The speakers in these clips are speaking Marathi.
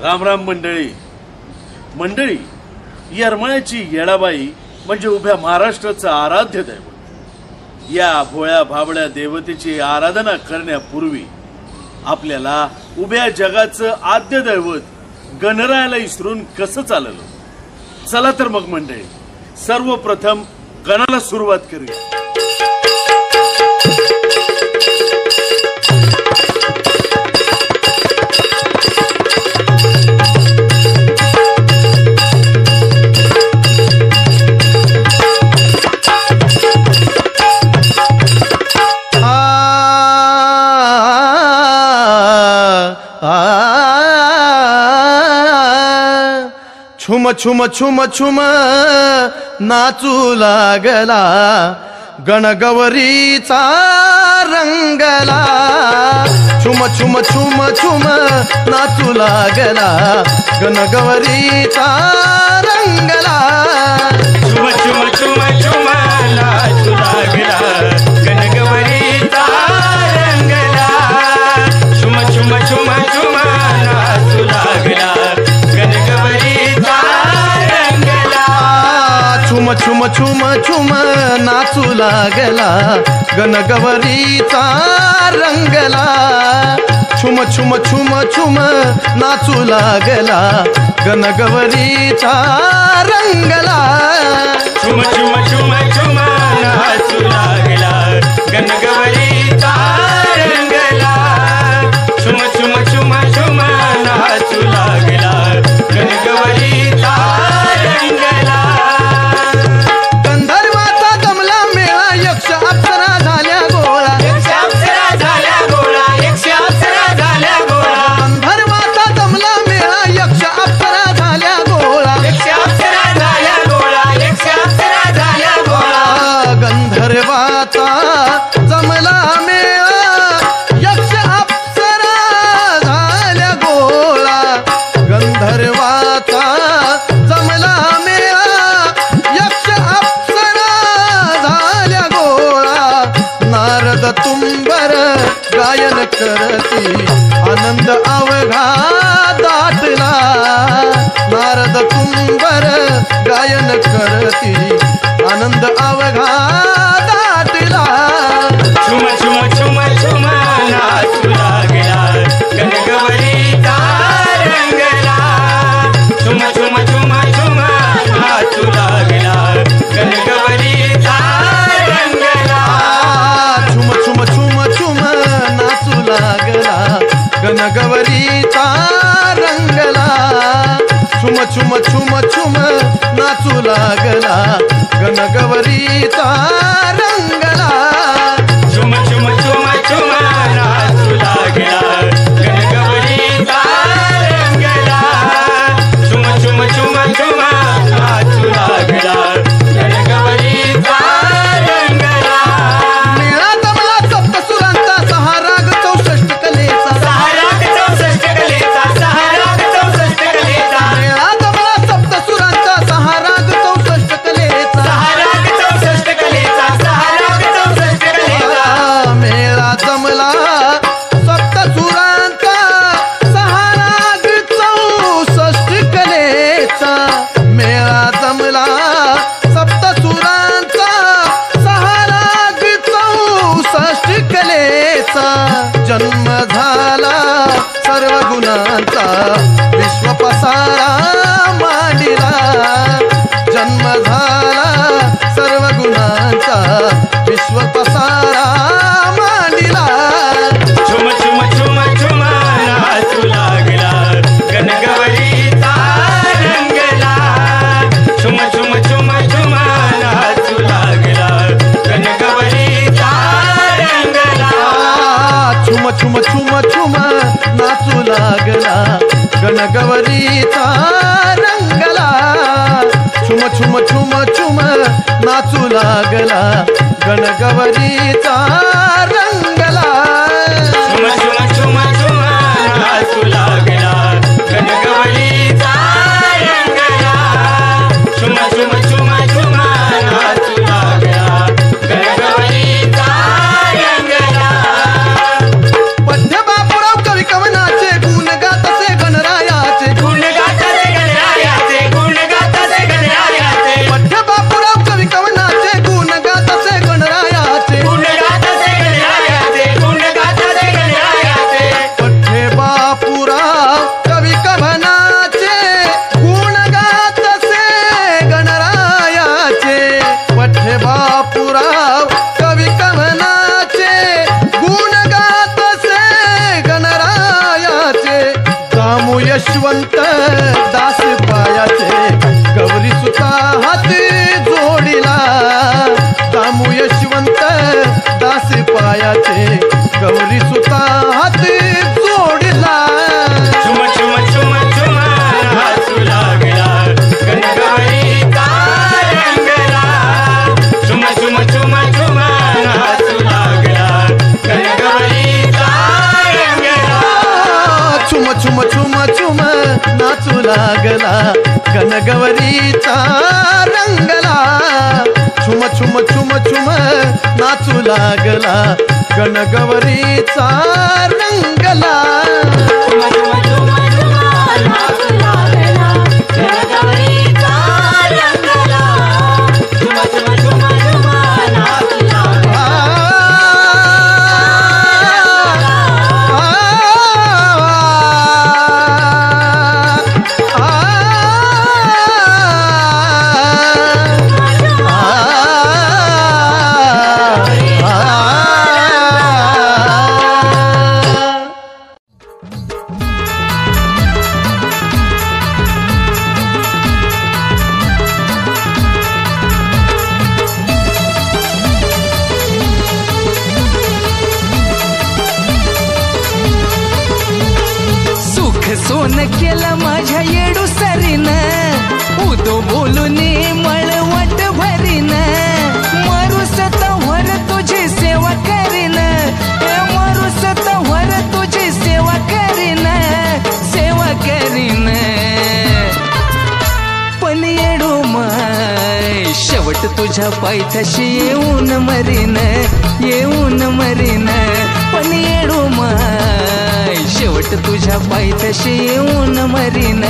रामराम मंडळी. मंडळी, येरमाळ्याची येळाबाई म्हणजे उभ्या महाराष्ट्राचं आराध्य दैवत. या भोळ्या भाबड्या देवतेची आराधना करण्यापूर्वी आपल्याला उभ्या जगाचं आद्य दैवत गणरायाला विसरून कसं चाललं. चला तर मग मंडळी, सर्वप्रथम गणाला सुरुवात करूया. छुम छुम छुम छुम नाचू लागला गणगौरीचा रंगला. छुम छुम छुम छुम नाचू लागला गणगौरीचा रंगला. छुम छुम छुम छुम नाचू लागला गणगौरीचा रंगला. छुम छुम छुम छुम नाचू लागला गणगौरीचा रंगला. छुम छुम छुम छुम नाचू लागला गणगौरीचा रंगला. छुम छुम छुम छुम नाचू लागला गणगौरीचा रंगला. छुम छुम छुम छुम नाचू लागला गणगौरीचा रंगला. छुम छुम छुम छुम नाचू लागला गणगौरीचा रंगला. गंधर्वाचा जमला मेळा यक्ष अप्सरा झाल्या गोळा. यक्ष अप्सरा झाल्या गोळा. यक्ष अप्सरा झाल्या गोळा. गंधर्वाचा जमला मेळा यक्ष अप्सरा झाल्या गोळा. यक्ष अप्सरा झाल्या गोळा. यक्ष अप्सरा झाल्या गोळा. गंधर्वाचा जमला मेळा यक्ष अप्सरा झाल्या गोळा. गंधर्वाचा जमला मेळा यक्ष अप्सरा झाल्या गोळा. नारद तुंबर गायन करती आनंद अवघा दाटला. नारद तुंबर गायन करती आनंद अवघा दाटला. छुम छुम छुम छुम नाचू लागला गणगौरीचा रंगला. छुम छुम छुम छुम नाचू लागला गणगौरीचा रंगला. छुम छुम छुम छुम नाचू लागला गणगौरीचा रंगला. छुम छुम छुम छुम नाचू लागला गणगौरीचा रंगला. छुम छुम छुम छुम नाचू लागला गणगौरीचा रंगला. छुम छुम छुम छुम नाचू लागला गणगौरीचा रंगला. मेळा जमला सप्तसुरांचा सहा राग 64 कलेचा. सहा राग 64 कलेचा. सहा राग 64 कलेचा. मेळा जमला सप्तसुरांचा सहा राग 64 कलेचा. सहा राग 64 कलेचा. सहा राग 64 कलेचा. मेळा जमला सप्तसुरांचा सहा राग 64 कलेचा. मेळा जमला सप्तसुरांचा सहा राग 64 कलेचा. जन्म झाला सर्व गुणांचा विश्व पसारा मांडिला. जन्म झाला सर्व गुणांचा विश्व पसारा मांडिला. छुम छुम छुम छुम नाचू लागला गणगौरीचा रंगला. छुम छुम छुम छुम नाचू लागला गणगौरीचा रंगला. छुम छुम छुम छुम नाचू लागला गणगौरीचा रंगला. छुम छुम छुम छुम नाचू लागला गणगौरीचा रंगला. छुम छुम छुम छुम नाचू लागला गणगौरीचा रंगला. छुम छुम छुम छुम नाचू लागला गणगौरीचा रंगला. पद्य बापूराव कवी कवनाचे गुण गात असे गणरायाचे. यशवंत दास पायाचे गौरी सुता हाती जोडिला दामू यशवंत दास पायाचे गौरी सुता हाती जोडिला झुम झुम झुम झुम नाचू लागला गणगौरीचा रंगला झुम झुम झुम झुम नाचू लागला गणगौरीचा रंगला छुम छुम छुम छुम नाचू लागला गणगौरीचा रंगला छुम छुम छुम छुम नाचू लागला गणगौरीचा रंगला झुम झुम झुम झुम नाचू लागला गणगौरीचा रंगला झुम झुम झुम झुम नाचू लागला सोन केलं माझ्या येडू सरीन उदो बोलून मळवट भरीन मरुस तवर तुझी सेवा करीन मरुस तवर तुझी सेवा करीन पण येडू माय शेवट तुझ्या पायथ्याशी येऊन मरीन पण येडू माय शेवट तुझ्या पायथ्याशी येऊन मरीन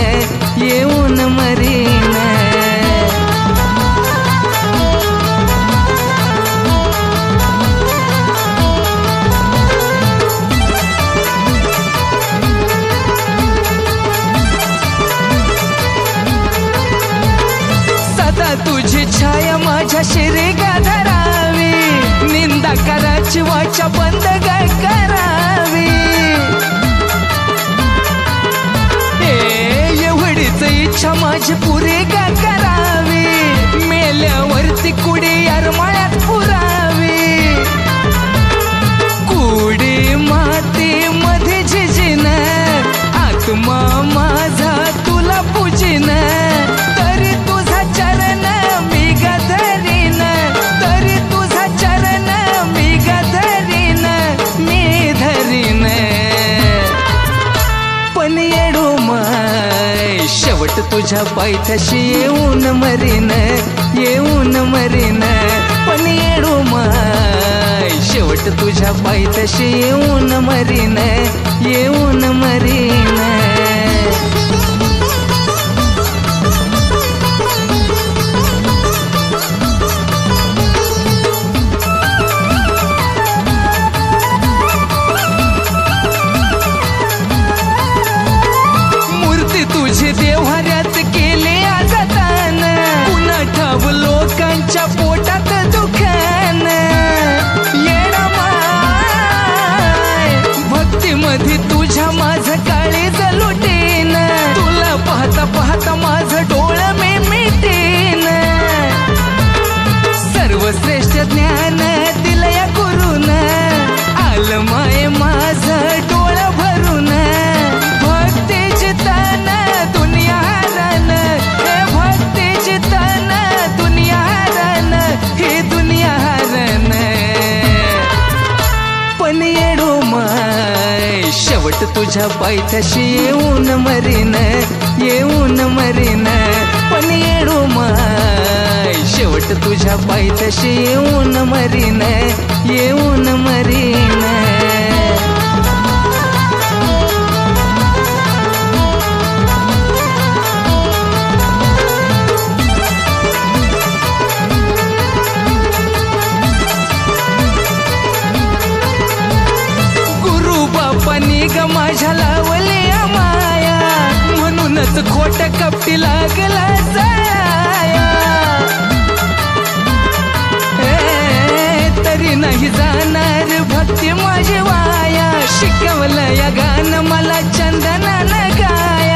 सदा तुझी छाया माझ्या शिरेगा धरावी निंदा कराची वाचा बंद गाय करावी एवढीच इच्छा माझी पुरे का करावी मेल्यावरती कुडी अरमाळ्यात पुरावी कुडी माती मध्ये झिजिन आत्मा माझा तुला पूजिन तरी तुझा चरण मी गधरीन तरी तुझा चरण मी गधरीन मी धरीन पण येडू माय शेवट तुझ्या पायथ्याशी येऊन मरीन पण येडू माय शेवट तुझ्या पायथ्याशी येऊन मरीन मूर्ती तुझी देव्हाऱ्यात केले आजातान पुन्हा ठाव लोकांच्या पोटात दुखान येडा माय भक्तीमध्ये तुझ्या माझं काळीज लुटीन तुला पाहता पाहता माझं डोळं मी मिटीन सर्वश्रेष्ठ ज्ञान दिलं या गुरुन आलं माय माझं डोळं भरून भक्ती जितान दुनिया हरण हे भक्ती जितान दुनिया हरण हे दुनिया हरण पण येडू माय शेवट तुझ्या पायथ्याशी येऊन मरीन पण येडू माय शेवट तुझ्या पायथ्याशी येऊन मरीन गुरु बापानी ग माझ्या लावले माया म्हणूनच खोट कपटी लागला जाया तरी नाही जाणार भक्ती माझी वाया शिकवलं या गाणं मला चंदनानं गाया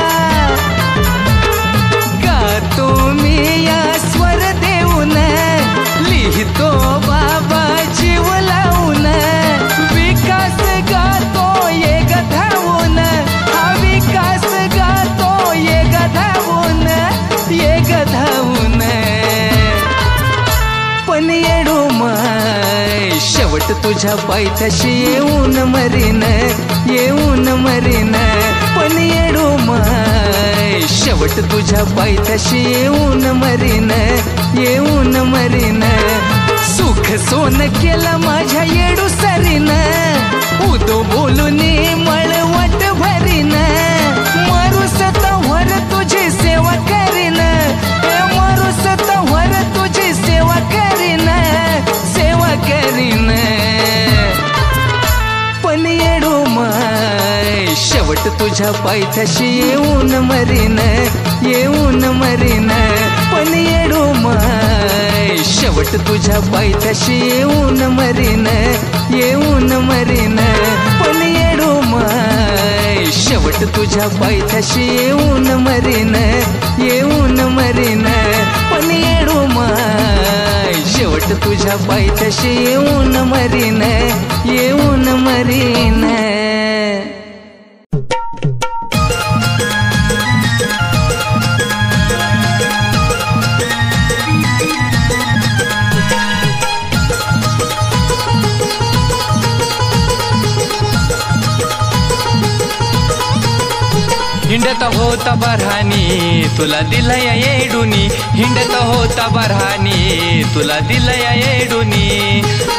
तुझ्या पायथ्याशी येऊन मरीन, येऊन मरीन. पण येडू माय शेवट तुझ्या पायथ्याशी येऊन मरीन, येऊन मरीन. सुख सोन केला माझ्या येडू सरीन, उदो बोलून मळवट भरीन. मारूस तवर तुझी सेवा करीन, मारूस तवर तुझी सेवा करीन, सेवा करीन. पण येडू माय शेवट तुझ्या पायथ्याशी येऊन मरीन, येऊन मरीन. पण येडू माय शेवट तुझ्या पायथ्याशी येऊन मरीन, येऊन मरीन. पण येडू माय शेवट तुझ्या पायथ्याशी येऊन मरीन, येऊन मरीन. पण येडू माय शेवट तुझ्या पायथ्याशी येऊन मरीन, येऊन मरीन. हिंडत होता बरहानी तुला दिलय येडुनी, हिंडत होता बरहानी तुला दिलय येडुनी.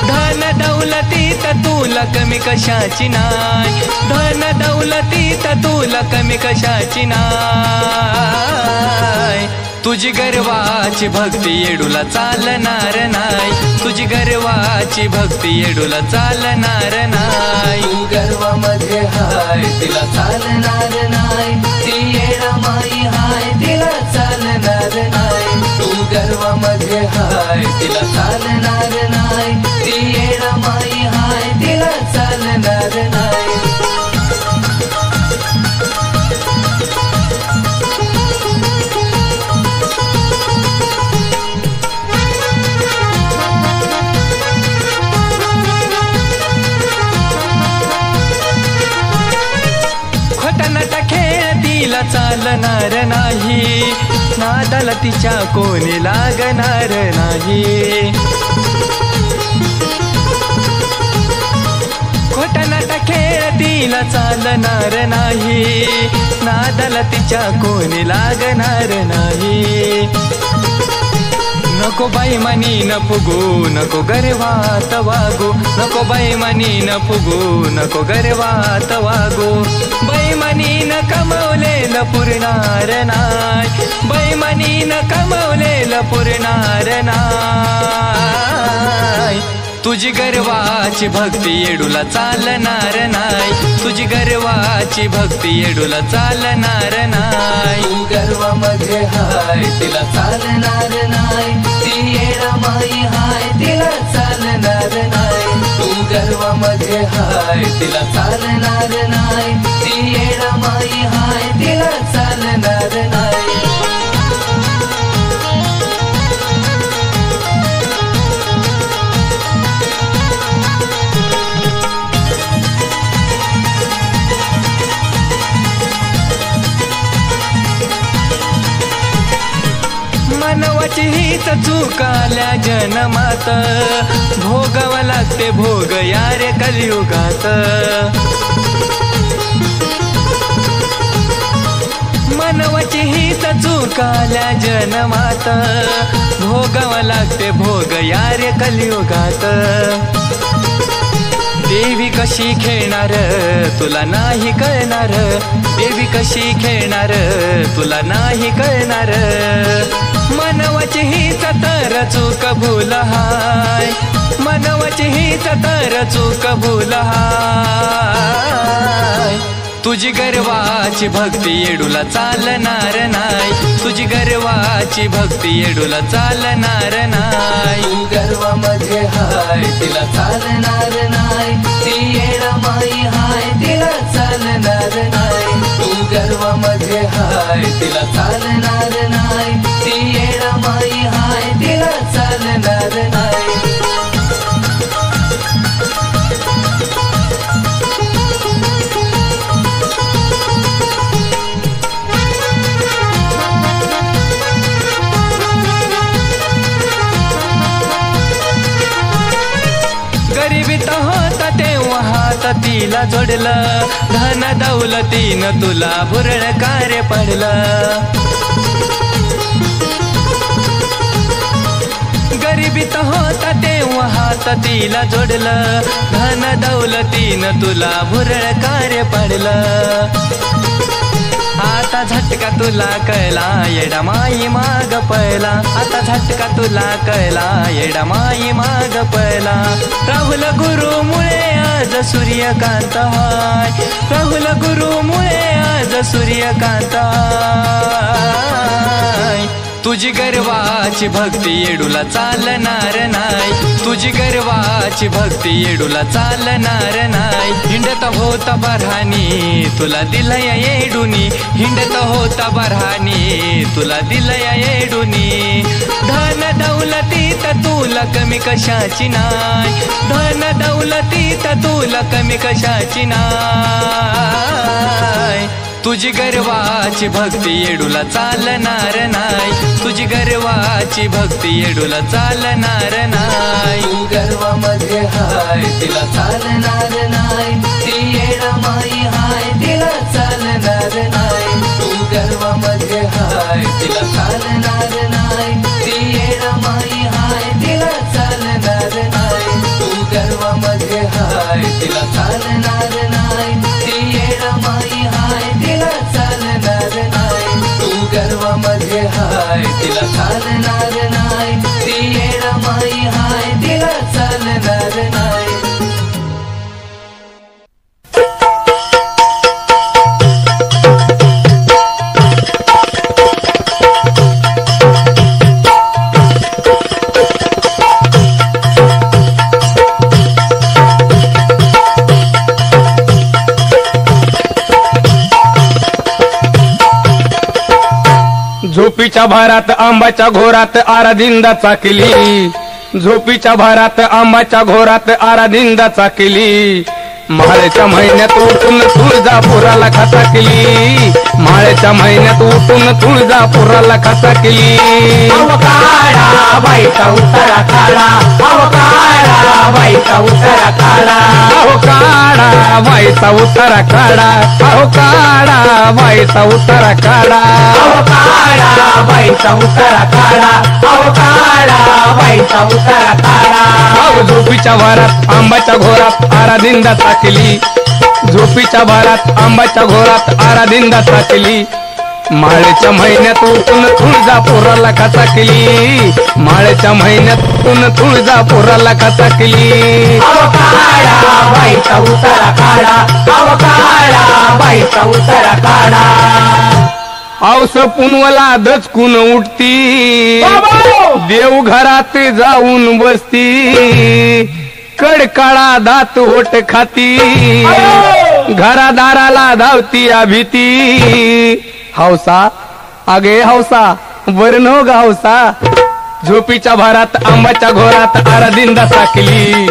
धन दौलतीत तुला कमी कशाची नाय, धन दौलतीत तुला कमी कशाची नाय. तुझी गर्वाची भक्ती येडूला चालणार नाय, तुझी गर्वाची भक्ती येडूला चालणार नाय. तू गर्वामध्ये हाय तिला चालणार नाय, ती येडामाई हाय तिला चालणार नाय. तू गर्वामध्ये हाय तिला चालणार नाय, ती येडामाई हाय तिला चालणार नाय. तिला चालणार नाही, नादाला तिच्या कोणी लागणार नाही. खोटा नाटा खेळ तिला चालणार नाही, नादाला तिच्या कोणी लागणार नाही. नको बाई मनी न फुगू नको गर्वात वागू, नको बाई मनी न फुगू नको गर्वात वागू. बाई मनी न कमवलेलं पुरणार नाय, बाई मनी न कमवलेलं पुरणार नाय. तुझी गर्वाची भक्ती येडूला चालणार नाय, तुझी गर्वाची भक्ती येडूला चालणार नाय. तू गर्वामध्ये हाय तिला चालणार नाय, ती येडामाई हाय तिला चालणार नाय. तू गर्वामध्ये हाय तिला चालणार नाय, ती येडामाई हाय तिला चालणार नाय. मानवाची हीच चूक आल्या जन्मात, भोगावा लागते भोग यारे कलियुगात. मानवाची हीच चूक आल्या जन्मात, भोगावा लागते भोग यारे कलियुगात. देवी कशी खेळणार तुला नाही कळणार, देवी कशी खेळणार तुला नाही कळणार. मानवाची हीच तर चूक भूल हाय, मानवाची हीच तर चूक भूल हाय. तुझी गर्वाची भक्ती येडूला चालणार नाय, तुझी गर्वाची भक्ती येडूला चालणार नाय. तू गर्वामध्ये हाय तिला चालणार नाय, ती येडामाई हाय तिला चालणार नाय. तू गर्वामध्ये हाय तिला चालणार नाय, ती येडामाई हाय तिला चालणार नाय. गरिबीत तिला जोडलं धन दौलतीनं तुला भुरळ कार्य पडलं गरिबीत होता तेव्हा हात तिला जोडलं धन दौलतीनं तुला भुरळ कार्य पडलं आता झटका तुला कळला येडा माई माग पळला आता झटका तुला कळला येडा माई माग पळला राहुल गुरुमुळे आज सूर्यकांत हाय राहुल गुरुमुळे आज सूर्यकांत हाय तुझी गर्वाची भक्ती येडूला चालणार नाही तुझी गर्वाची भक्ती येडूला चालणार नाही हिंडत होता बरहानी तुला दिलय येडूनी हिंडत होता बरहानी तुला दिलय येडूनी धन दौलतीत तुला कमी कशाची नाय धन दौलतीत तुला कमी कशाची नाय तुझी गर्वाची भक्ती येडूला चालणार नाही तुझी गर्वाची भक्ती येडूला चालणार नाही तू गर्वामध्ये हाय तिला चालणार नाही ती येडा माई हाय तिला चालणार नाही तू गर्वामध्ये हाय तिला चालणार नाही ती येडा माई हाय तिला चालणार नाही तू गर्वामध्ये हाय तिला चालणार नाही ती येडा माई हाय तिला चालणार नाही तू गर्वामध्ये हाय तिला चालणार नाही ती येडा माई हाय तिला चालणार नाही झोपीच्या भारात आंबाच्या घोरात आराधिंदा चाकली झोपीच्या भारात आंबाच्या घोरात आराधिंदा चाकली माळ्याच्या महिन्यात उठून तुळजापुराला खाता केली माळ्याच्या महिन्यात उठून तुळजापुराला खाता केली काळा बाईचा उतारा काळा काळा बाईचा उतारा काळा अहो काळा बाईचा उतारा काढा अहो काळा बाईचा उतारा काढा काळा बाईचा उतारा काळा काळा बाईचा उतारा काळा अहो झोपीच्या भारात आंबाच्या घोरात आराधिंदा चाकली झोपीच्या भारात आंबाच्या घोरात आराधिंदा चाकली माळ्याच्या महिन्यात उठून तुळजापुराला खाता केली माळ्याच्या महिन्यातून तुळजापुराला खाता केली काळा बाईचा उतारा काळा काळा बाईचा उतारा काळा औस पुनवला दचकून उठती देवघरात जाऊन बसती कडकाळा दात होट खाती घरादाराला धावती भीती हौसा आगे हौसा बरं नो ग हौसा झोपीच्या भारात आंबाच्या घोरात आराधिंदा साकली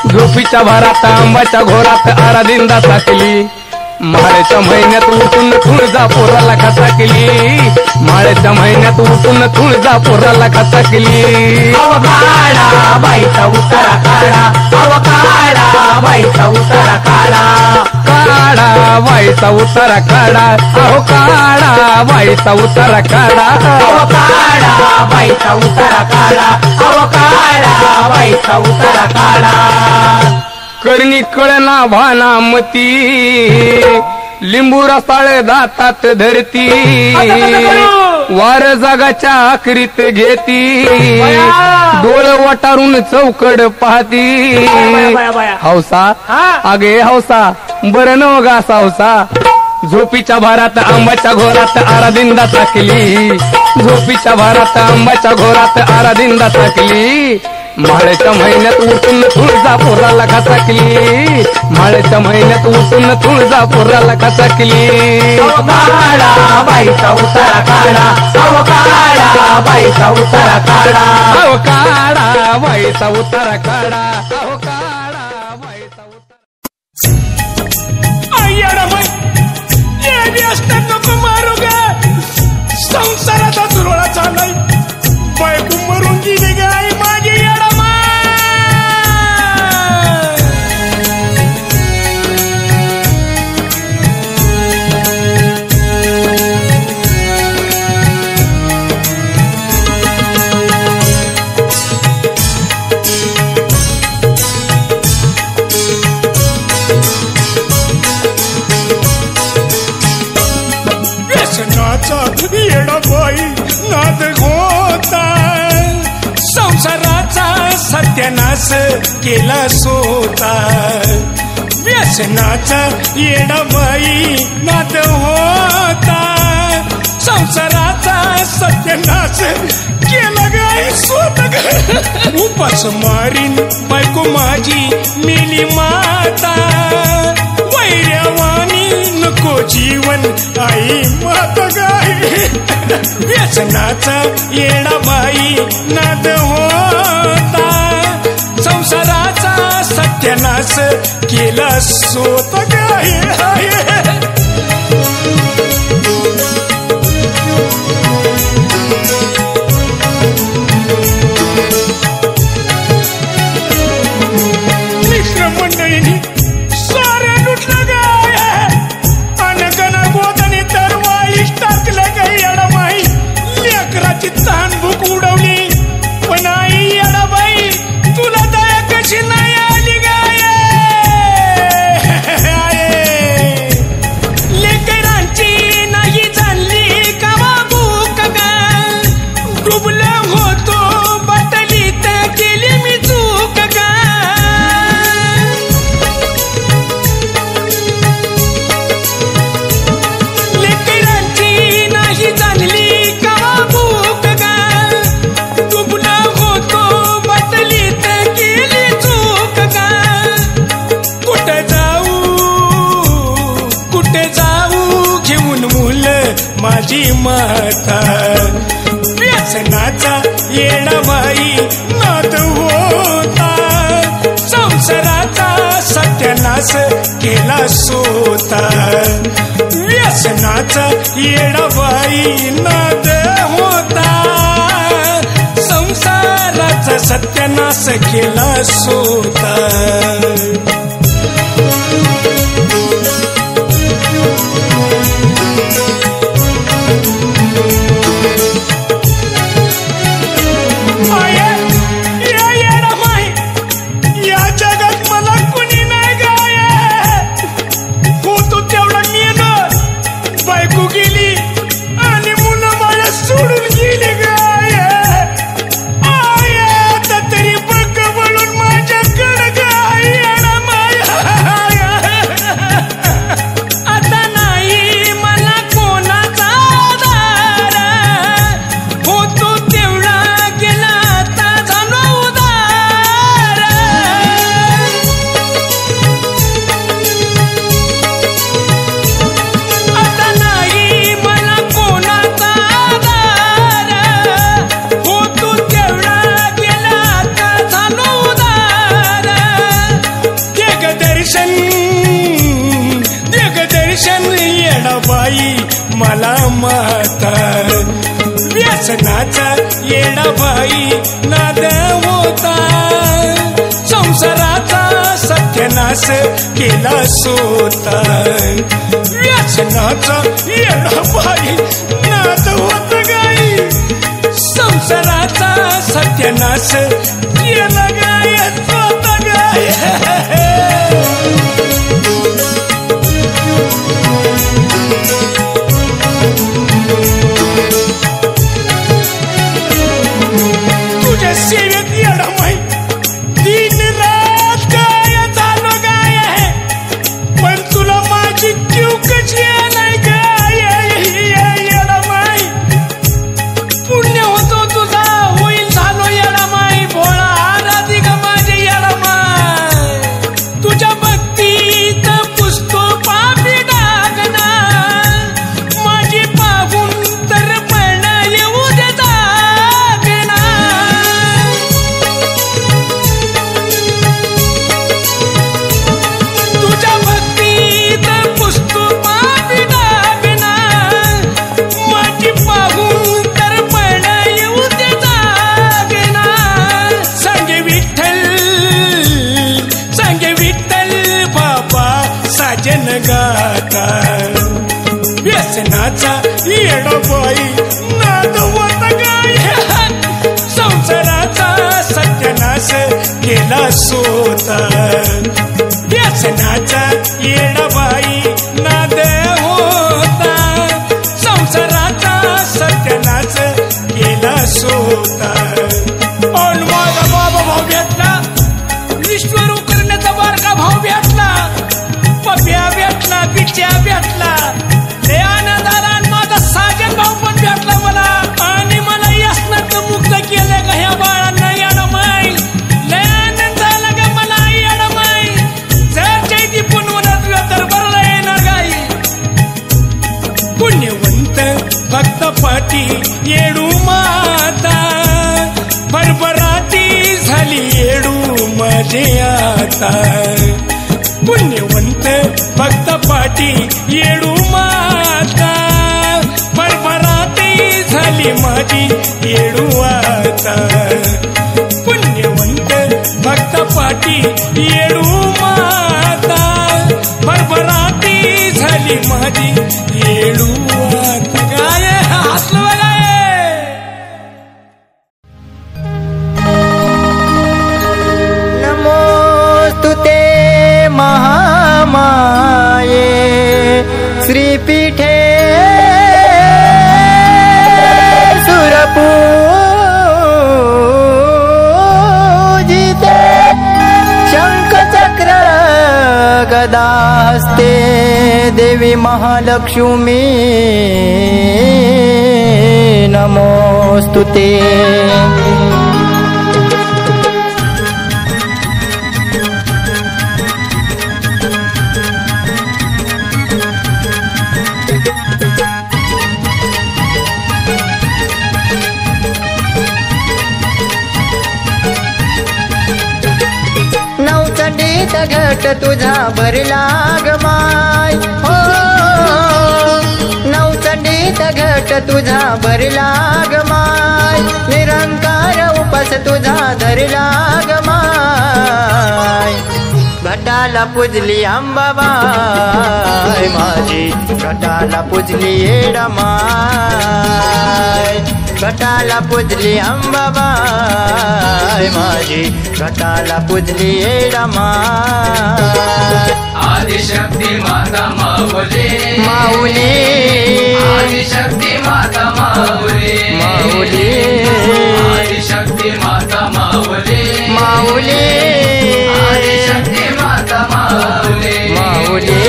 झोपीच्या भारात आंबाच्या घोरात आराधिंदा साकली माळ्याच्या महिन्यात उठून तुळजापुराला खाता केली माळ्याच्या महिन्यात उठून तुळजापुराला खाता केली काळा बाईचा उतारा काळा काळा बाईचा उतारा काळा काळा बाईचा उतारा काढा अहो काळा बाईचा उतारा काढा काळा बाईचा उतारा काळा काळा बाईचा उतारा काळा करणी कळना भाना मती लिंबू रसाळ दातात धरती वार जागाच्या आखरीत घेती डोळ वटारून चौकड पाहती हौसा आगे हौसा बरं न गासा हौसा झोपीच्या भारात आंबाच्या घोरात आराधिंदा चाकली झोपीच्या भारात आंबाच्या घोरात आराधिंदा चाकली माळ्याच्या महिन्यात उठून तुळजापुराला खाता केली माळ्याच्या महिन्यात उठून तुळजापुराला खाता केली काळा बाईचा उतारा काळा काळा बाईचा उतारा काळा अहो काळा बाईचा उतारा काढा अहो काळा बाईचा नको मारू गे संसाराचा दुरळा चाललाय बायको मरून गेली गाय माझी संसाराचा येडाबाई नाद होता संसाराचा सत्यानाश केला सोता व्यसनाचा येडाबाई नाद होता संसाराचा सत्यानाश केला गाय स्वतः उपास मारीन बायको माझी मेली माता वैर्यावानी नको जीवन आई माता गाय व्यसनाचा येडाबाई नाद होता संसाराचा सत्यानाश केला स्वतः गाय मंडळींनी साऱ्या लुटलं गाय अनगना गोदाने दरवाळीच टाकलं गाय येडाबाई लेकराची तहान भूक उडवली पण आई येडाबाई तुला दया कशी नाही आली गाय लेकरांची नाही जाणली का भूक गाय डुबलं होतो बाटलीत केली मी चूक माझी माता व्यसनाचा येडाबाई नाद होता संसाराचा सत्यानाश केला सोता व्यसनाचा येडाबाई नाद होता संसाराचा सत्यानाश केला सोता मला माता व्यसनाचा येडाबाई नाद होता संसाराचा सत्यानाश केला सोता व्यसनाचा येडाबाई नाद होता गाई संसाराचा सत्यानाश केला गाय स्वतः गाय तुझ्या सेवेत येडाबाई दिन रात काय झालो गाय पण तुला माझी जीव कशी नाही गाय येडाबाई पुण्य होतो तुझा होईल झालो येडाबाई भोळा आराधी ग माझे येडाबाई तुझ्या भक्तीत पुसतो पापी डागना माझी पाहून तर पण येऊ देता तुझ्या भक्तीत पुसतो पापी डागना माझी पाहून तर पण येऊ देता सांगे विठ्ठल बाबा साजन गाता व्यसनाचा येडाबाई नाद होता गाय संसाराचा सत्यानाश केला सोता व्यसनाचा येडाबाई नाद होता संसाराचा पत्या भेटला, लय आनंद आला आणि माझा साजन भाऊ पण भेटला मला आणि मला व्यसनात मुक्त केलं का ह्या बाळांना येडमाई. लय आनंद झाला का मला येडमाई. जर चैती पुनवनात तर भरला येणार गाई. पुण्यवंत भक्त पाठी येडू माता, भरभराटी झाली येडू माझे आता. पुण्यवंत भक्त पाठी येडू माता, भरभराटी झाली माझी येडू आता. पुण्यवंत भक्त पाठी येडू माता, भरभराटी झाली माझी येडू आता. काय हसलो बघा. नमोस्तुते महामाये श्रीपीठे सुरपूजिते शंखचक्र गदास्ते देवी महालक्ष्मी नमोस्तुते. नवचंडीत घट तुझा भरला ग माय हो, नवचंडीत घट तुझा भरला ग माय. निरंकार उपास तुझा धरला ग माय. घटाला पूजली अंबाबाई माझी, घटाला पूजली येडमाय. घटाला पूजली अंबाबाई माझी, घटाला पूजली येडमाय. आदिशक्ती माता माऊली, माऊली आदिशक्ती माता माऊली, माऊली आदिशक्ती माता माऊली, माऊली आदिशक्ती माता माऊली, माऊली.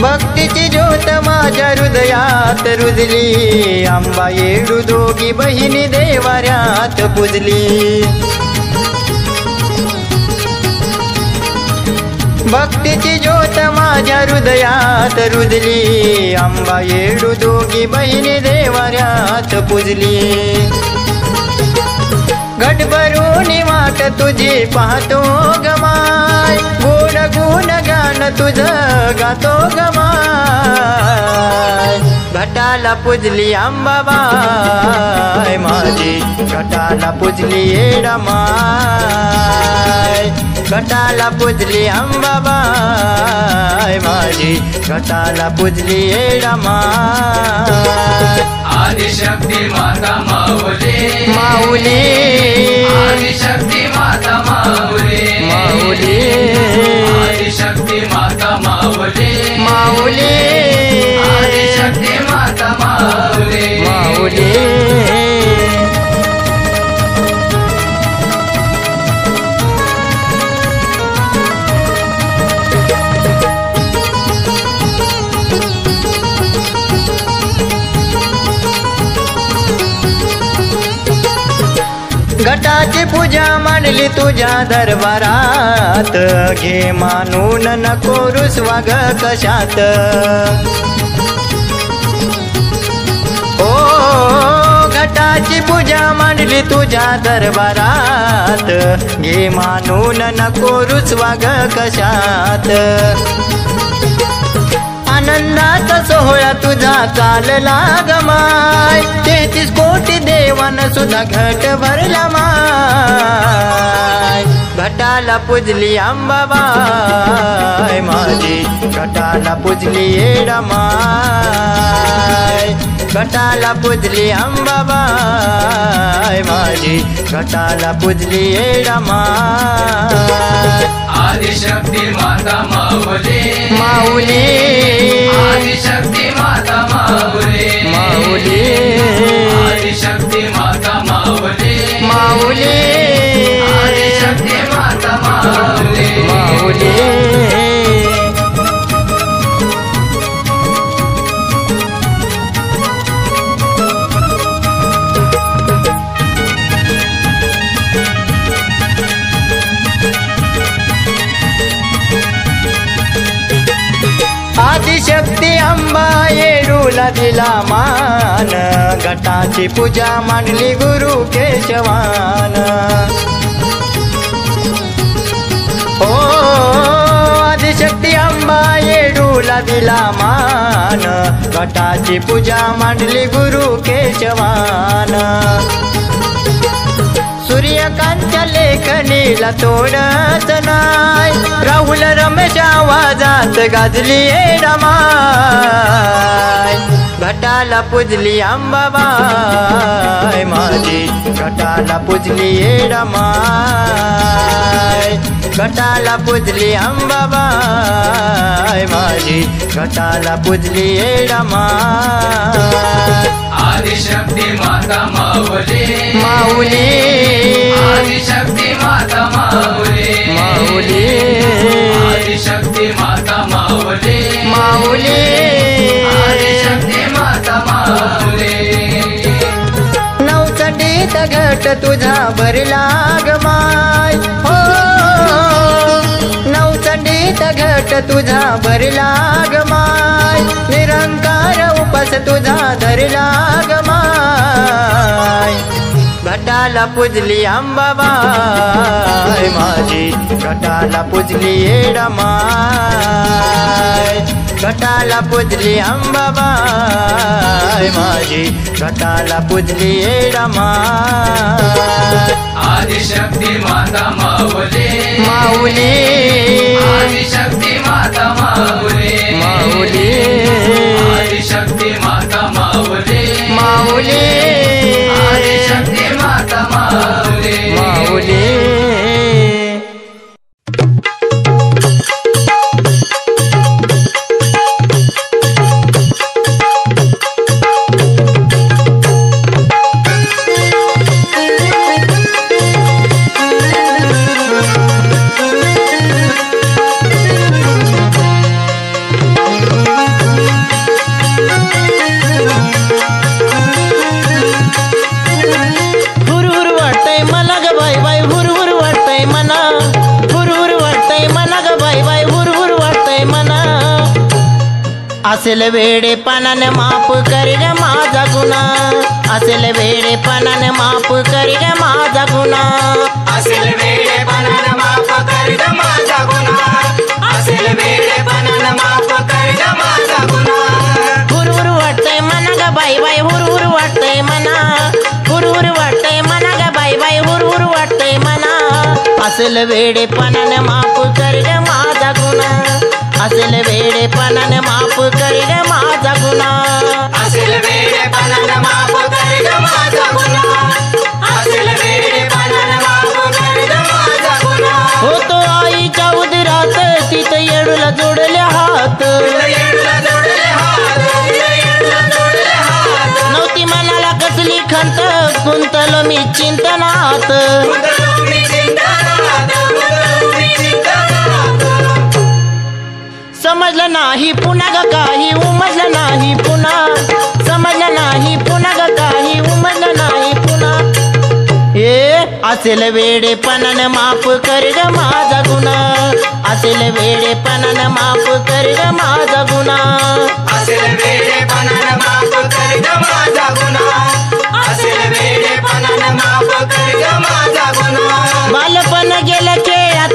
भक्तीची ज्योत माझ्या हृदयात रुजली, आंबा येडू दोघी बहिणी देवाऱ्यात पुजली. भक्तीची ज्योत माझ्या हृदयात रुजली, आंबा येडू दोघी बहिणी देवाऱ्यात पुजली. घट भरून वाट तुझी पाहतो गमाय, गुण गुण गान तुझ गातो गमाय. घटाला पूजली अंबाबाई माझी, घटाला पूजली येडमाय. घटाला पूजली अंबाबाई माझी, घटाला पूजली येडमाय. आदिशक्ती माता माऊली, माऊली आदिशक्ती माता माऊली, माऊली आदिशक्ती माता माऊली, माऊली आदिशक्ती माता माऊली, माऊली. घटाची पूजा मांडली तुझ्या दरबारात, घे मानून नको रुसवा ग कशात. ओ घटाची पूजा मांडली तुझ्या दरबारात, घे मानून नको रुसवा ग कशात. आनंदाचा सोहळा तुझा चालला ग माय, 33 कोटी देवान सुद्धा घट भरला माय. घटाला पूजली अंबाबाई माझी, घटाला पूजली येडमाय. घटाला पूजली अंबाबाई माझी घटाला पूजली येडामाय आदिशक्ती माता माऊली माऊली आदिशक्ती माता माऊली माऊली आदिशक्ती माता माऊली माऊली आदिशक्ती माता माऊली माऊली आदिशक्ती अंबा येडूला दिला मान घटाची पूजा मांडली गुरु केशवान हो आदिशक्ती अंबा येडूला दिला मान घटाची पूजा मांडली गुरु केशवान सूर्यकांतच्या लेखणीला तोडत नाय राहुल रमेश आवाजात गाजली येडामाय घटाला पूजली अंबाबाई माझी घटाला पूजली येडामाय घटाला पूजली अंबाबाई माझी घटाला पूजली येडामाय आदिशक्ती माता माऊली माऊली आदिशक्ती माता माऊली माऊली आदिशक्ती माता माऊली माऊली आदिशक्ती माता माऊली नवचंडीत घट तुझा भरला गमाय हो नवचंडीत घट तुझा भरला गमाय निरंकार उपास तुझा धरला गमाय घटाला पूजली अंबाबाई माझी घटाला पूजली येडामाय घटाला पूजली अंबाबाई माझी घटाला पूजली येडामाय आदिशक्ती माता माऊली माऊली आदिशक्ती माता माऊली माऊली आदिशक्ती माता माऊली माऊली आदिशक्ती माता माऊली माऊली असेल वेडेपणाने माफ कर ग माझा गुन्हा असेल वेडेपणाने माफ कर ग माझा गुन्हा असेल वेडेपणाने माफ कर ग माझा गुन्हा असेल वेडेपणाने माफ कर ग माझा गुन्हा हुरहुर वाटतंय मना ग बाई बाई हुरहुर वाटतंय मना हुरहुर वाटतंय मना ग बाई बाई हुरहुर वाटतंय मना असेल वेडेपणाने माफ कर ग माझा गुन्हा असेल वेडेपणाने माफ कर ग माझा गुन्हा असेल वेडेपणाने माफ कर ग माझा गुन्हा असेल वेडेपणाने माफ कर ग माझा गुन्हा होतो आईच्या उदरात तिथं येडूला जोडले हात येडूला जोडले हात येडूला जोडले हात नव्हती मनाला कसली खंत गुंतलो मी चिंतनात गुंतलो मी चिंतनात गुंतलो मी चिंतनात समजलं नाही पुन्हा ग काही उमजलं नाही पुन्हा समजलं नाही पुन्हा ग काही उमजलं नाही पुन्हा हे असेल वेडेपणाने माफ कर ग माझा गुन्हा असेल वेडेपणाने माफ कर ग माझा गुन्हा असेल वेडेपणाने माफ कर ग माझा गुन्हा असेल वेडेपणाने माफ कर ग माझा गुन्हा बालपण गेलं खेळात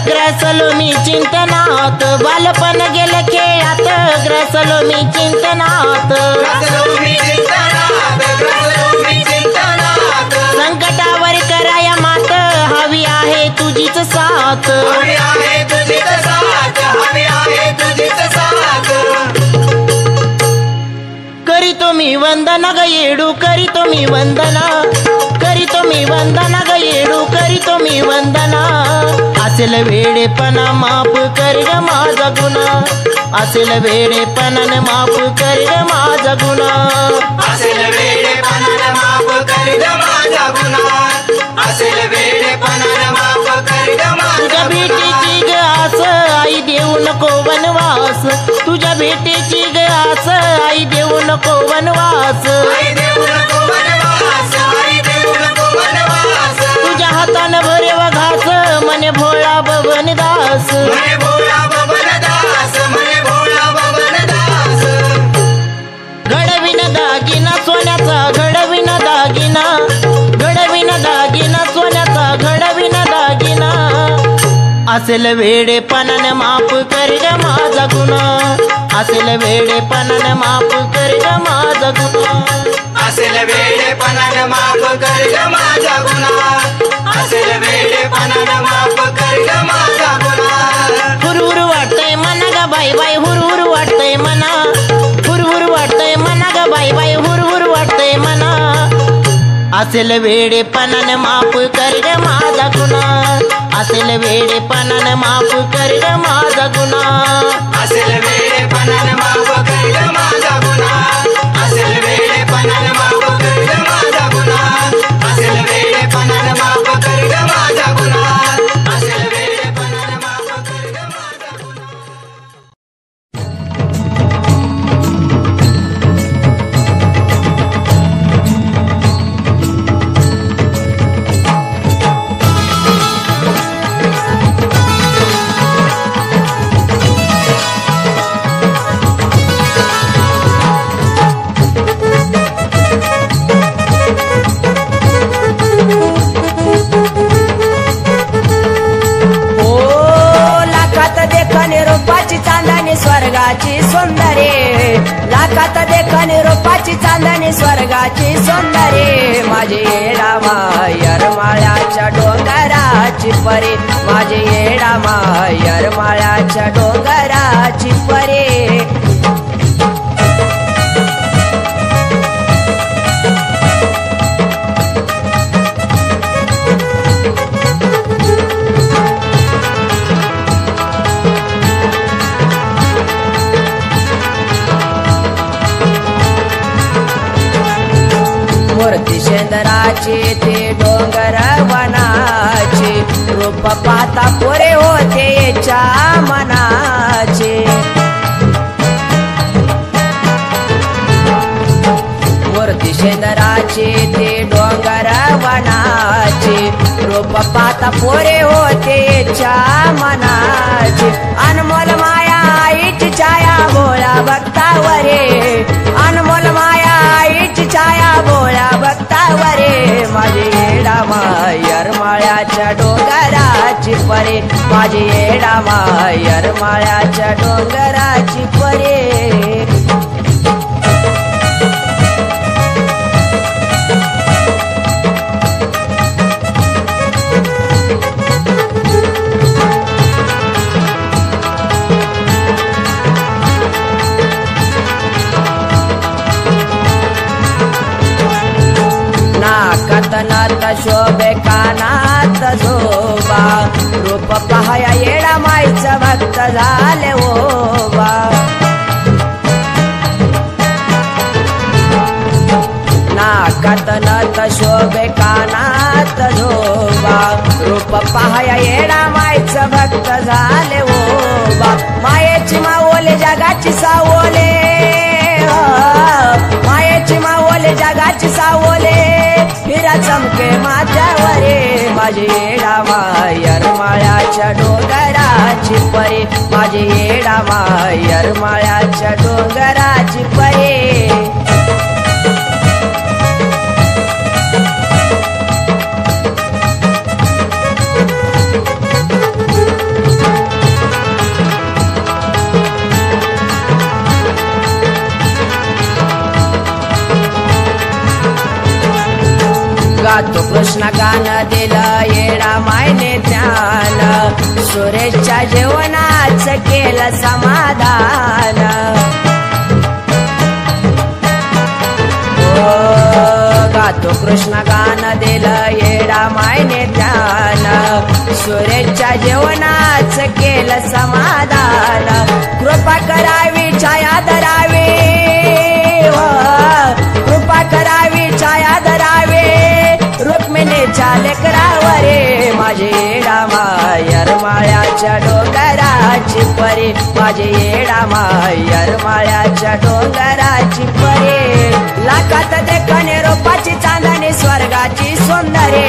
ग्रसलो मी चिंतनात बालपण गेलं खेळात ग्रसलो मी चिंतनात ग्रसलो मी चिंतनात ग्रसलो मी चिंतनात संकटावर कराया मात हवी आहे तुझीच साथ हवी आहे तुझीच साथ हवी आहे तुझीच साथ करीतो मी वंदना ग येडू करीतो मी वंदना करीतो मी वंदना ग येडू करीतो मी वंदना असेल वेडेपणा माफ कर ग माझा गुन्हा असेल वेडेपणाने माफ कर ग माझा गुन्हा असेल वेडेपणाने माफ कर ग माझा गुन्हा असेल वेडेपणाने माफ कर ग माझा तुझ्या भेटीची ग आस आई देऊ नको वनवास तुझ्या भेटीची ग आस आई देऊ नको वनवास आई देऊ नको वनवास आई देऊ नको वनवास तुझ्या हातानं भरे व घास मने भोळा बबन दास मने भोळा बबन दास मने भोळा बबन दास घडविन दागिना सोन्याचा घडविन दागिना घडविन दागिना सोन्याचा घडविन दागिना असेल वेडेपणाने माफ कर ग माझा गुन्हा असेल वेडेपणाने माफ कर ग माझा गुन्हा असेल वेडेपणाने माफ कर ग माझा गुन्हा असेल वेडेपणाने माफ कर ग माझा गुन्हा हुरहुर वाटतंय मना ग बाई बाई हुरहुर वाटतंय मना हुरहुर वाटतंय मना ग बाई बाई हुरहुर वाटतंय मना असेल वेडेपणाने माफ कर ग माझा गुन्हा असेल वेडेपणाने माफ कर ग माझा गुन्हा असेल वेडेपणाने माफ कर ग माझा गुन्हा असेल वेडेपणाने माफ कर ग माझा गुन्हा असेल वेडेपणाने माफ कर ग माझा गुन्हा असेल वेडेपणाने माफ कर ग माझा गुन्हा स्वर्गाची सौंदर्य लाखात देखणे रूपाची चांदणी स्वर्गाची सौंदर्य माझे येडा मायर माळ्याच्या डोंगराची परे माझे येडा मायर माळ्याच्या डोंगराची परे मूर्ती शेंदराची ते डोंगर वनाची रूप पाहता पुरे होते याच्या मनाचे मूर्ती शेंदराची ते डोंगर वनाची रूप पाहता पुरे होते याच्या मनाचे अनमोल माया आईची छाया भोळा भक्तावरे अनमोल माया आईची छाया भोळा भक्तावरे माझे येडा मायर माळ्याच्या डोंगराची परे माझे येडा मायर माळ्याच्या डोंगराची परे नाकात शोभे कानात झोबा रूप पहाया येडा माईचा भक्त झाले ओबा नाकात नत शोभे कानात झोबा रूप पहाया येडा माईचा भक्त झाले ओबा मायेची मावले जगाची सावले मायेची मावले जगाची सावले हिरा चमके माझ्यावरे माझे येडा मायर माळ्याच्या डोंगराची परे माझे येडा मायर माळ्याच्या डोंगराची परे गातो कृष्ण गान दिलं येडा मायने ज्ञान सुरेशच्या जेवणाच केलं समाधान गातो कृष्ण गान दिलं येडा मायने ध्यान सुरेशच्या जेवणाच केलं समाधान कृपा करावी छाया धरावी कृपा करावी छाया धरावे रुक्मिणीच्या लेकरावरे माझे येडा मायर माळ्याच्या डोंगराची परी माझे येडा मायर माळ्याच्या डोंगराची परी लाखात देखणे रूपाची चांदणी स्वर्गाची सुंदरे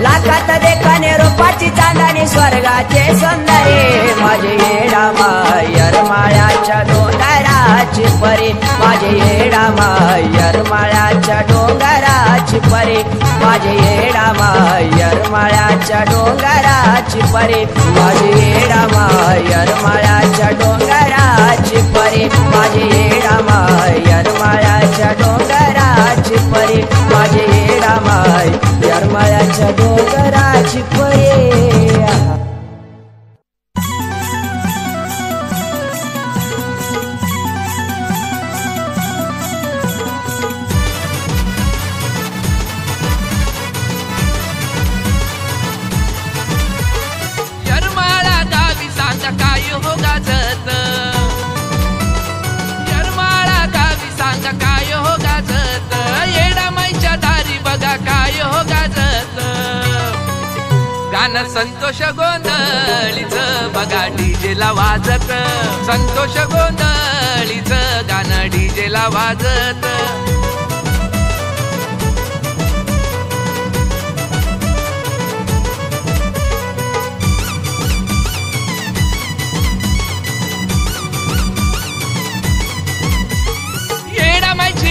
लाखात देखणे रूपाची चांदणी स्वर्गाचे सुंदरे माझे येडा मायर माळ्याच्या डोंगराची परी माझे येडा मायर माळ्याच्या डोंगराची परी माझे येडा मायर माळ्याच्या डोंगराची परी माझे येडा मायर माळ्याच्या डोंगराची परी माझे येडा मायर माळ्याच्या डोंगराची परी माझे येडा मायर माळ्याच्या डोंगराची परी काय हो गाजत यरमाळा गावी सांगा काय हो गाजत येडा माईच्या दारी बघा काय हो गाजत गाणं संतोष गोंधळीच बघा डीजेला वाजत संतोष गोंधळीच गाणं डीजेला वाजत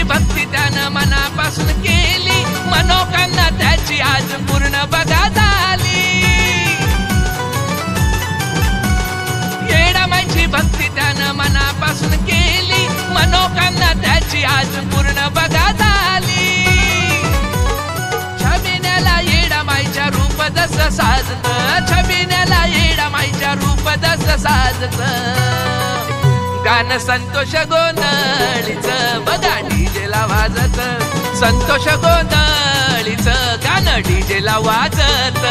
भक्ती त्यानं मनापासून केली मनोकामना त्याची आज पूर्ण बघा झाली येडामाईची भक्ती त्यानं मनापासून केली मनोकामना त्याची आज पूर्ण बघा झाली छबिन्याला येडामाईच्या रूप जसं साजत छबिन्याला येडामाईच्या रूप जसं साजत गाणं संतोष गोंधळीच बघा डीजेला वाजत संतोष गोंधळीच गाणं डीजेला वाजत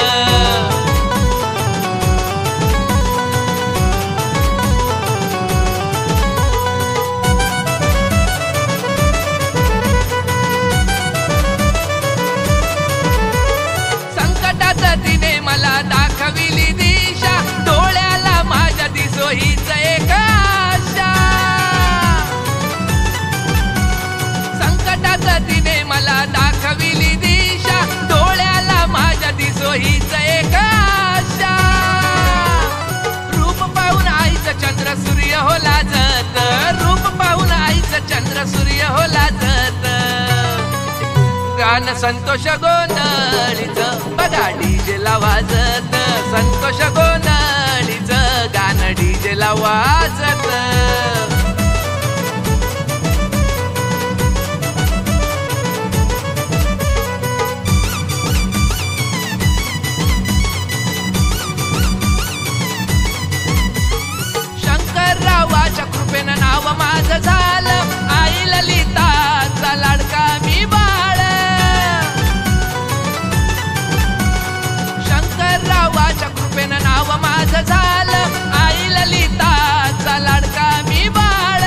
संकटात तिने मला दाखविली दिशा डोळ्याला माझ्या दिसो हीच एक तिने मला दाखविली दिशा डोळ्याला माझ्या दिसो हीच एक आशा रूप पाहून आईचं चंद्र सूर्य हो लाजत रूप पाहून आईचं चंद्र सूर्य हो लाजत गाणं संतोष गोंधळीच बघा डीजेला वाजत संतोष गोंधळीच गाणं डीजेला वाजत शंकररावाच्या कृपेनं नाव माझं झालं आई ललिताचा लाडका मी बाळ शंकररावाच्या कृपेनं नाव माझं झालं आई ललिताचा लाडका मी बाळ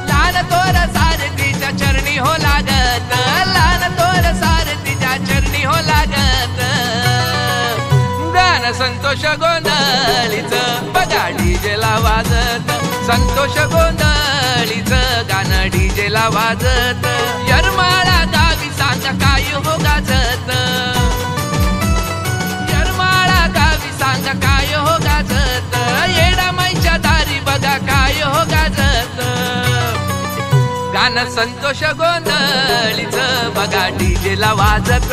लहान तोर सारथीच्या चरणी हो लागत लहान तोर सारथीच्या चरणी हो लागत गाणं संतोष गोंधळीच बघा डीजेला वाजत संतोष गोंधळीच गाणं डीजेला वाजत यरमाळा गावी सांगा काय हो गाजत यरमाळा गावी सांगा काय हो गाजत येडामाईच्या दारी बघा काय हो गाजत गाणं संतोष गोंधळीच बघा डीजेला वाजत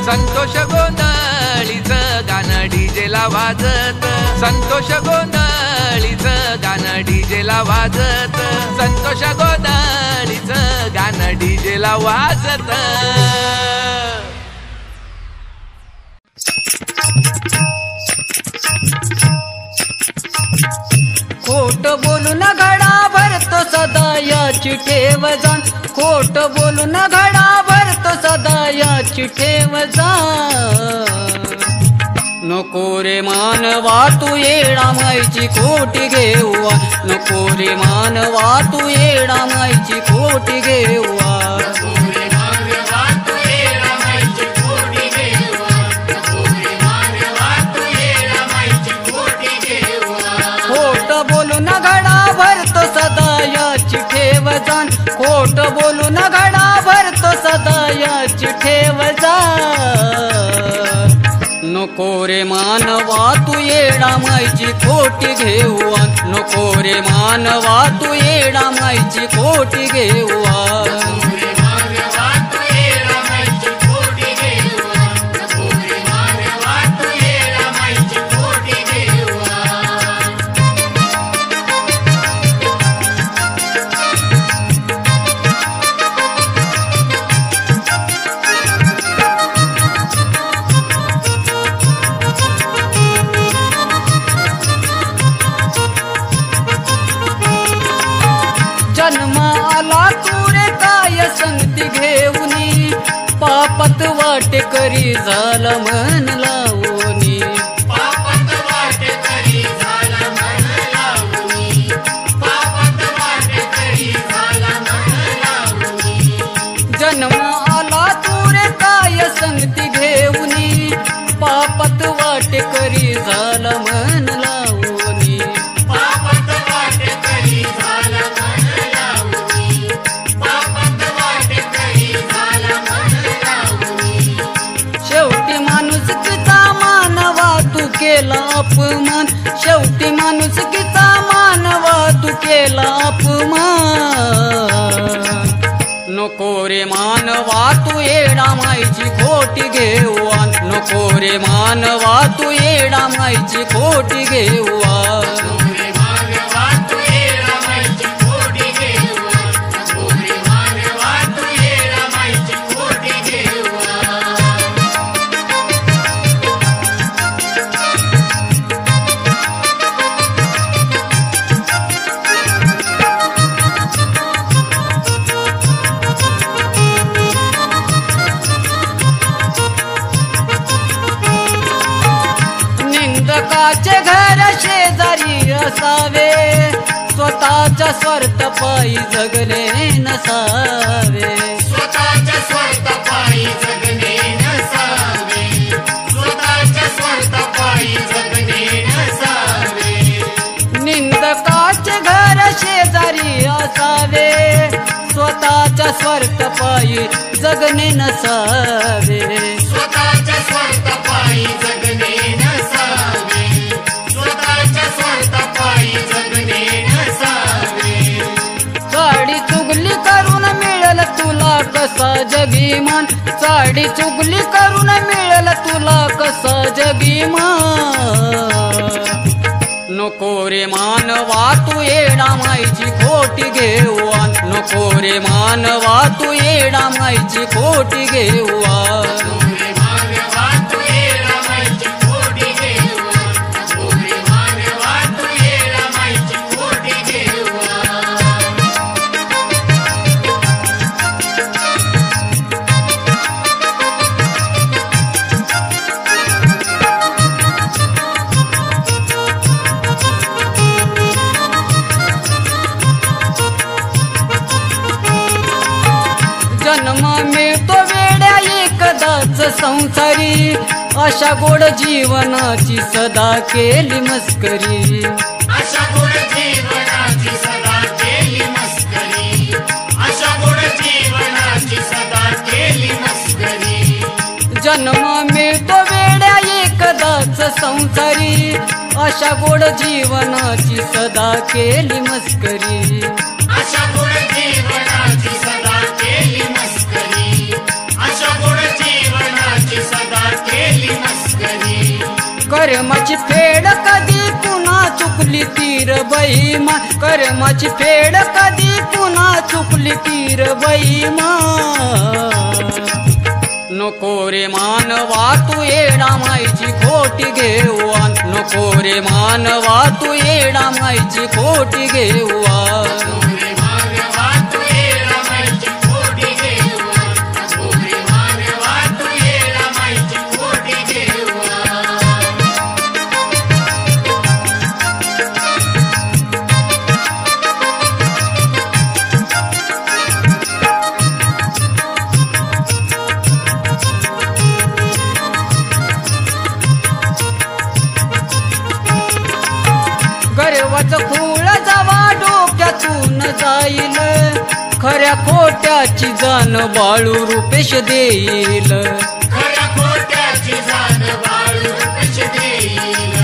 संतोष गोंधळीच गाणं डीजेला वाजत संतोष गोंधळीच गाणं डीजेला वाजत संतोष गोंधळीच गाणं डीजेला वाजत खोट बोलून घडा भरतो सदा याची ठेव जाण खोट बोलून घडा कशी ठेव जा नको रे मानवा तू येडा माईची खोटी घेऊवा नको रे मानवा तू येडा माईची खोटी घेऊवा खोट बोलून घडा भरतो सदा याची ठेव जाण खोट बोलून घडा भरतो सदा याची ठेव जा नको रे मानवा तू येडा माईची खोटी घेऊवा नको रे मानवा तू येडा माईची खोटी घेऊवा जन्म आला तुरे काय संगती घेऊनी पापत वाटे करी झाला मन लावूनी जन्म आला तुरे काय संगती घेऊनी पापत वाटे करी झाला मन लावूनी शेवटी माणुसकीचा मानवा तू केला अपमान शेवटी माणुसकीचा मानवा तू केला अपमान नको रे मानवा तू येडा माईची खोटी घेऊवा नको रे मानवा तू येडा माईची खोटी घेऊवा निंदकाचे घर शेजारी असावे स्वतःच्या स्वार्थ पायी जगले नसावे स्वतःच्या स्वार्थ पायी जगणे नसावे स्वतःच्या स्वार्थ पायी जगणे नसावे निंदकाचे घर शेजारी असावे स्वतःच्या स्वार्थ पायी जगणे नसावे स्वतःच्या स्वार्थ पायी जगणे नसावे स्वतःच्या स्वार्थ पायी जगणे नसावे साडी चुगली करून मिळेल तुला कसा जगीमान साडी चुगली करून मिळेल तुला कसा जगीमान नको रे मानवा तू येडा माईची खोटी घेऊवा नको रे मानवा तू येडा माईची खोटी घेऊवा जन्म मिळतो वेड्या एकदाच संसारी अशा गोड जीवनाची सदा केली मस्करी अशा गोड जीवनाची सदा केली मस्करी अशा गोड जीवनाची सदा केली मस्करी जन्म मिळतो वेड्या एकदाच संसारी अशा गोड जीवनाची सदा केली मस्करी अशा गोड जीवनाची सदा केली मस्करी अशा गोड जीवनाची सदा केली मस्करी कर्माची फेड कधी पुन्हा चुकली तीर बैमा कर्माची फेड कधी पुन्हा चुकली तीर बैमा नको रे मानवा तू येडा माईची खोटी घेऊवा नको रे मानवा तू येडा माईची खोटी घेऊवा तू येडा माईची खोटी घेऊवा नको रे मानवा तू खऱ्या खोट्याची जाण बाळू रुपेश देईल खऱ्या खोट्याची जाण बाळू रुपेश देईल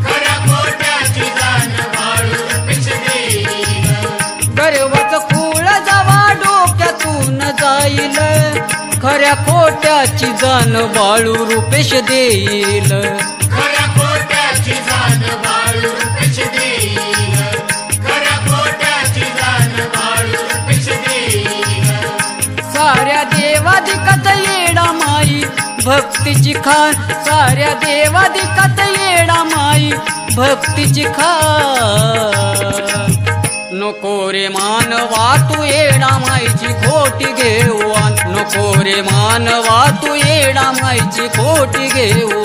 खऱ्या खोट्याची जाण बाळू रुपेश देईल गर्वाचं खूळ जावा डोक्यातून जाईल खऱ्या खोट्याची जाण बाळू रुपेश देईल खऱ्या खोट्याची जाण बाळू रुपेश देईल खऱ्या खोट्याची जाण बाळू रुपेश देईल साऱ्या देवादिकात येडा माई भक्तीची खान साऱ्या देवादिकात येडा माई भक्तीची खान नको रे मानवा तू येडा माईची खोटी घेऊन नको रे मानवा तू येडा माईची खोटी घेऊन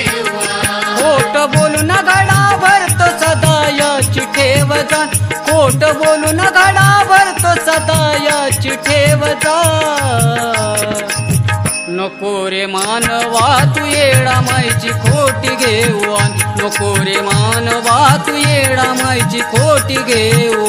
खोट बोलून घडा भरतो सदा याची ठेव जा खोट बोलून घडा भरतो सदा याची ठेव जा नको रे मानवा तू येडा माईची खोटी घेऊन नको रे मानवा तू येडा माईची खोटी घेऊ